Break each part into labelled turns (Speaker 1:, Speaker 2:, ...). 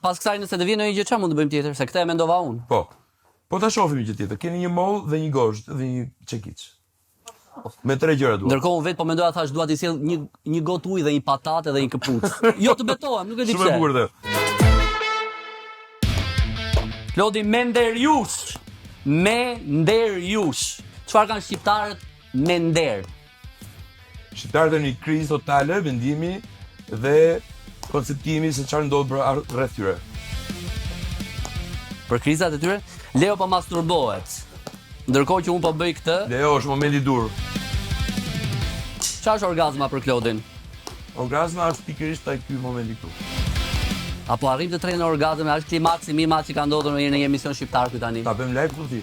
Speaker 1: pas kësaj nëse të vjen ndonjë gjë çfarë mund të bëjmë tjetër, se këtë e mendova unë.
Speaker 2: Po. Po ta shohim një gjë tjetër. Keni një moll dhe një gozhd dhe një çekiç. Me 3 gjëra dua.
Speaker 1: Ndërkohë unë vetë po mendoja thash dua t'i sjell një gotë ujë dhe një patate dhe një këpucë. Jo të betohem, nuk e di pse.
Speaker 2: Shumë e bukur dhe.
Speaker 1: Klodi Menderjush. Menderjush. Çfarë kanë shqiptarët me nder?
Speaker 2: Shqiptarët janë një krizë totale vendimi dhe konceptimi se çfarë ndodh rreth tyre.
Speaker 1: Për krizat e tyre, Leo po masturbohet. Ndërkohë që unë po bëj këtë,
Speaker 2: Leo është momenti dur.
Speaker 1: çfarë është orgazma për Klodin?
Speaker 2: Orgazma është pikërisht ky momenti këtu.
Speaker 1: Apo arrim të trenë orgazm, është klimaksi më i madh që ka ndodhur në një emision shqiptar këtu tani.
Speaker 2: Ta bëjmë live këtu ti.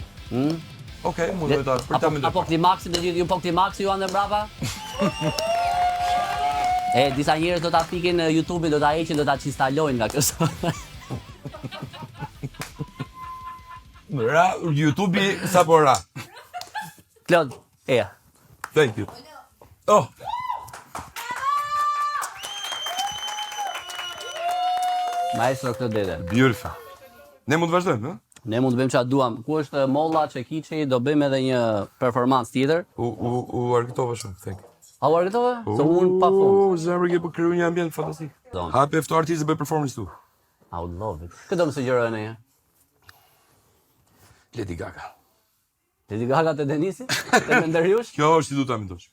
Speaker 2: Okej, mund të ta mendoj.
Speaker 1: Apo klimaksi dhe ju po klimaksi ju anë mbrapa? Disa njerëz do ta pikin në YouTube, do ta heqin, do ta instalojnë nga kjo.
Speaker 2: Ra, YouTube sa po ra.
Speaker 1: Klod,
Speaker 2: Thank you. Oh.
Speaker 1: Maestro Klodete.
Speaker 2: Beautiful. Ne mund të vazhdojmë, ëh?
Speaker 1: Ne mund të bëjmë çfarë duam. Ku është molla, çekiçi, do bëjmë edhe një performancë tjetër.
Speaker 2: U argëtova shumë, thank you.
Speaker 1: A u argëtove? Se unë pa fund.
Speaker 2: Zemër që po kriju një ambient fantastik. Hapi fto artistë bëj performance tu.
Speaker 1: I would love it. Këtë më sugjeroj ne.
Speaker 2: Lady Gaga.
Speaker 1: Lady Gaga te Denisi? Te Menderjush?
Speaker 2: Kjo është si du ta mendosh.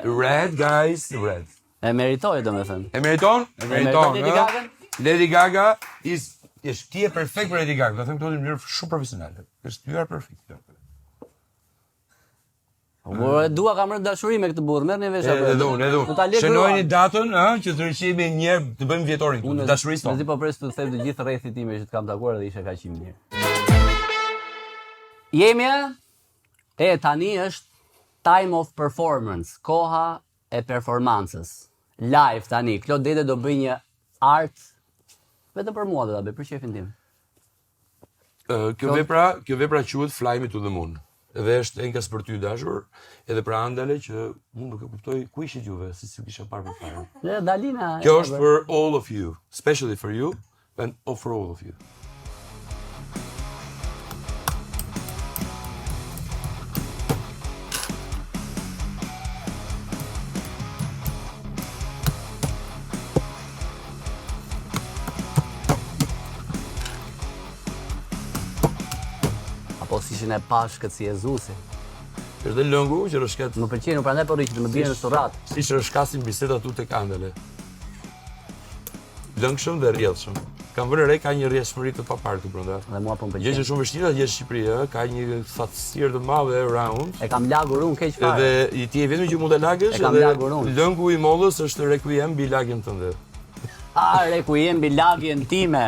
Speaker 2: Red, guys, red.
Speaker 1: E meritoj, domethënë.
Speaker 2: E meriton? E meriton.
Speaker 1: Lady Gaga?
Speaker 2: Lady Gaga është ti e perfekt për Lady Gaga. Do të them këtu në mënyrë shumë profesionale. Është tyra perfekt.
Speaker 1: Dua kam rënë dashuri me këtë burr. Merrni vesh apo.
Speaker 2: Edhe unë. Shënojeni datën, që të rishihemi një herë, të bëjmë vjetorin këtu, dashurisë tonë.
Speaker 1: Mezi po pres të them të gjithë rrethit tim që të kam takuar dhe ishte kaq i mirë. Jemi tani është time of performance, koha e performancës. Live tani, Klodete do bëj një art vetëm për mua do ta bëj, për shefin tim.
Speaker 2: Kjo vepra quhet Fly Me to the Moon. Dhe është enkas për ty dashur, edhe për andale që unë nuk e kuptoj ku ishit juve, si kisha parë për fare.
Speaker 1: Dalina.
Speaker 2: Kjo është for all of you, especially for you, and for all of you.
Speaker 1: Po si ishin e pashkët si Jezusi.
Speaker 2: Është dhe lëngu që rëshket.
Speaker 1: Më pëlqen, prandaj po rri që të më bien në surrat.
Speaker 2: Si që rëshkasin bisedat tu tek andele. Lëngshëm dhe rrjedhshëm. Kam vënë re ka një rrjedhshmëri të paparë këtu brenda.
Speaker 1: Dhe mua po më pëlqen.
Speaker 2: Gjë që shumë vështirë atje në Shqipëri, ka një thatësirë të madhe around.
Speaker 1: E kam lagur unë keq fare.
Speaker 2: Edhe ti je vetëm që mund të lagësh edhe lëngu i mollës është requiem mbi lagjen tënde.
Speaker 1: Requiem mbi lagjen time.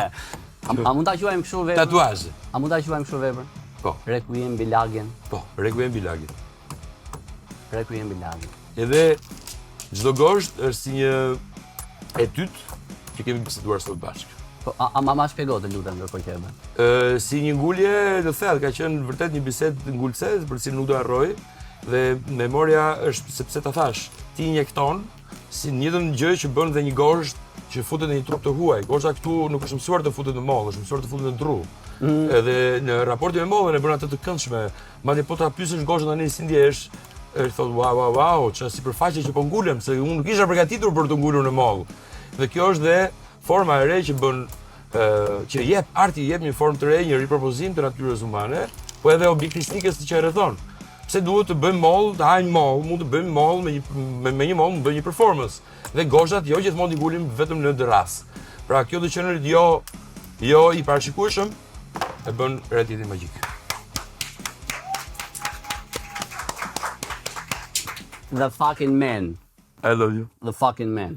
Speaker 1: A mund ta quajmë kështu veprën?
Speaker 2: Tatuazh.
Speaker 1: A mund ta quajmë kështu veprën?
Speaker 2: Po.
Speaker 1: Requiem mbi lagjen.
Speaker 2: Po, requiem mbi lagjen.
Speaker 1: Requiem mbi lagjen.
Speaker 2: Edhe çdo gozhd është si një etyt që kemi biseduar sot bashkë.
Speaker 1: Po, a mama shpjego të lutem ndërkohë që e bën.
Speaker 2: Si një ngulje të thellë, ka qenë vërtet një bisedë ngulse, për cilën nuk do harroj, dhe memoria është sepse ta thash, ti injekton si një njëjtën gjë që bën dhe një gozhd që futet në një trup të huaj. Gozhda këtu nuk është mësuar të futet në mollë, është mësuar të futet në tru. Edhe në raportin me mollën e bën atë të këndshme. Madje po ta pyesësh gozhdën tani si ndjehesh, thot wow, çfarë sipërfaqe që po ngulem, se unë nuk isha përgatitur për të ngulur në mollë. Dhe kjo është dhe forma e re që bën që arti jep një formë të re, një ripropozim të natyrës humane, po edhe objektistikës që e rrethon. Pse duhet të bëjmë mollë, të hajmë mollë, mund të bëjmë mollë me një mollë, mund të bëjmë një performance. Dhe gozhdat jo gjithmonë i ngulim vetëm në dëras. Pra kjo të qenurit jo i parashikueshëm e bën realitetin magjik.
Speaker 1: The fucking man.
Speaker 2: I love you.
Speaker 1: The fucking man.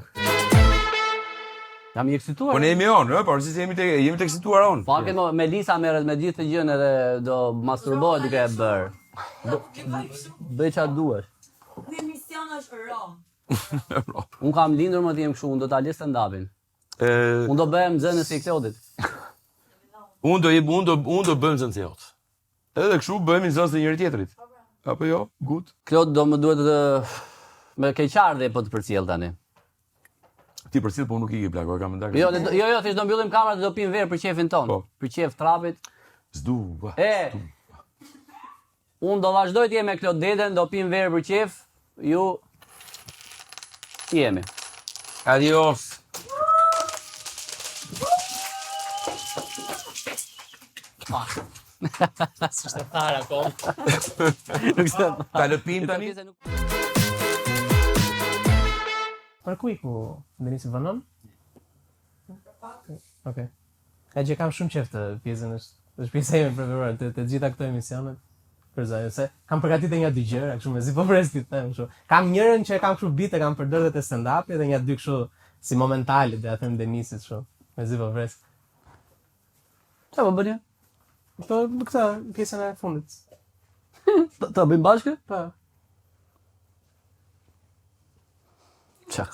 Speaker 1: Jam i eksituar.
Speaker 2: Po ne jemi on, por si jemi të eksituar on.
Speaker 1: Fucking Melisa merret me gjithë të gjën edhe do masturbohet duke e bër. Bëj çfarë duash.
Speaker 3: Ky emision është rom.
Speaker 1: Unë kam lindur më të jem kështu, unë do ta lë stand-upin. Unë do bëhem nxënës i Klodit.
Speaker 2: Unë do bëhem nxënës i jot. Edhe kështu bëhemi nxënës të njëri tjetrit. Apo jo? Good.
Speaker 1: Klod do më duhet të me keqardhje po të përcjell tani.
Speaker 2: Ti përcjell po nuk i plak, o kam ndarë.
Speaker 1: Jo, thjesht do mbyllim kamerat dhe do pim verë për qefin ton.
Speaker 2: Po.
Speaker 1: Për qef trapit.
Speaker 2: Zdu.
Speaker 1: Unë do vazhdoj të jem me Klodeden, do pim verë për qef. Ju jemi.
Speaker 2: Adios.
Speaker 4: S'është fare akoma.
Speaker 2: Ta lëpim tani?
Speaker 4: Për ku iku Denisi Vanon? Okej. E që kam shumë qef të pjesën është pjesa ime preferuar të gjitha këto emisionet. Për zajë, se kam përgatitur një dy gjëra, kështu me si po pres ti them kështu. Kam njërin që e kam kështu bite, kam përdorur te stand-upi dhe një dy kështu si momentale, dhe ja them Denisit kështu. Me si po pres.
Speaker 1: Qa po bëni?
Speaker 4: Po këta pjesën e fundit.
Speaker 1: Të bëjmë bashkë?
Speaker 4: Po.
Speaker 1: Qa